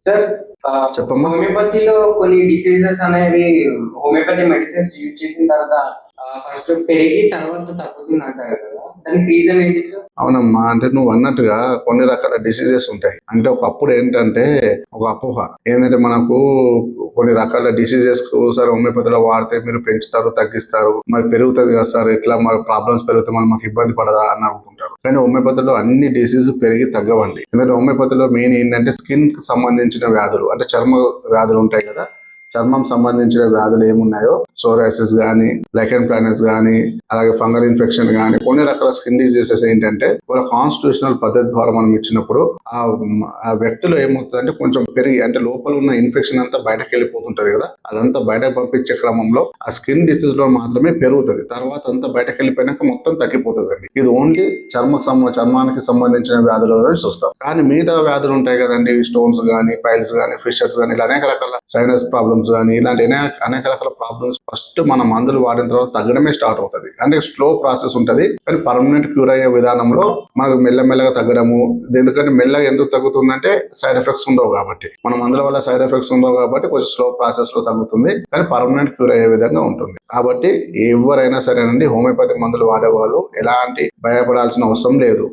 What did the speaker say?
Sir చెప్పమ్మా. హోమియోపతిలో కొన్ని డిసీజెస్ అనేవి హోమియోపతి మెడిసిన్స్ యూజ్ చేసిన తర్వాత ఫస్ట్ పెరిగి తర్వాత తగ్గుతుంది అంటారు కదా, దానికి రీజన్ ఏంటి సార్? అవునమ్మా, అంటే నువ్వు అన్నట్టుగా కొన్ని రకాల డిసీజెస్ ఉంటాయి. అంటే ఒకప్పుడు ఏంటంటే ఒక అపోహ ఏంటంటే మనకు కొన్ని రకాల డిసీజెస్ కు సార్ హోమియోపతిలో వాడితే మీరు పెంచుతారు, తగ్గిస్తారు, మరి పెరుగుతుంది కదా సార్, ఇట్లా మరి ప్రాబ్లమ్స్ పెరిగితే మనం మాకు ఇబ్బంది పడదా అని అడుగుతుంటారు. కానీ హోమియోపతిలో అన్ని డిసీజ్ పెరిగి తగ్గవండి. ఎందుకంటే హోమియోపతిలో మెయిన్ ఏంటంటే స్కిన్ కి సంబంధించిన వ్యాధులు, అంటే చర్మ వ్యాధులు ఉంటాయి కదా, చర్మం సంబంధించిన వ్యాధులు ఏమున్నాయో సోరాసిస్ గానీ, లైకెన్ ప్లానెట్స్ గానీ, అలాగే ఫంగల్ ఇన్ఫెక్షన్ గానీ, కొన్ని రకాల స్కిన్ డిసీజెస్ ఏంటంటే వాళ్ళ కాన్స్టిట్యూషనల్ పద్ధతి ద్వారా మనం ఇచ్చినప్పుడు ఆ వ్యక్తిలో ఏమవుతుందంటే కొంచెం పెరిగి, అంటే లోపల ఉన్న ఇన్ఫెక్షన్ అంతా బయటకు వెళ్ళిపోతుంటది కదా, అదంతా బయటకు పంపించే క్రమంలో ఆ స్కిన్ డిసీజ్ లో మాత్రమే పెరుగుతుంది. తర్వాత అంతా బయటకు వెళ్ళిపోయినాక మొత్తం తగ్గిపోతుంది అండి. ఇది ఓన్లీ చర్మానికి సంబంధించిన వ్యాధులలో చూస్తాం. కానీ మిగతా వ్యాధులు ఉంటాయి కదండి, స్టోన్స్ గానీ, పైల్స్ గానీ, ఫిషర్స్ గానీ, ఇలా అనేక రకాల సైనస్ ప్రాబ్లమ్స్ కానీ, ఇలాంటి అనేక రకాల ప్రాబ్లమ్స్ ఫస్ట్ మన మందులు వాడిన తర్వాత తగ్గడమే స్టార్ట్ అవుతుంది. అంటే స్లో ప్రాసెస్ ఉంటది, కానీ పర్మనెంట్ క్యూర్ అయ్యే విధానంలో మనకు మెల్లమెల్లగా తగ్గడము. ఎందుకంటే మెల్లగా ఎందుకు తగ్గుతుందంటే సైడ్ ఎఫెక్ట్స్ ఉండవు కాబట్టి, మన మందుల వల్ల సైడ్ ఎఫెక్ట్స్ ఉండవు కాబట్టి కొంచెం స్లో ప్రాసెస్ లో తగ్గుతుంది, కానీ పర్మనెంట్ క్యూర్ అయ్యే విధంగా ఉంటుంది. కాబట్టి ఎవరైనా సరేనండి, హోమియోపతి మందులు వాడేవాళ్ళు ఎలాంటి భయపడాల్సిన అవసరం లేదు.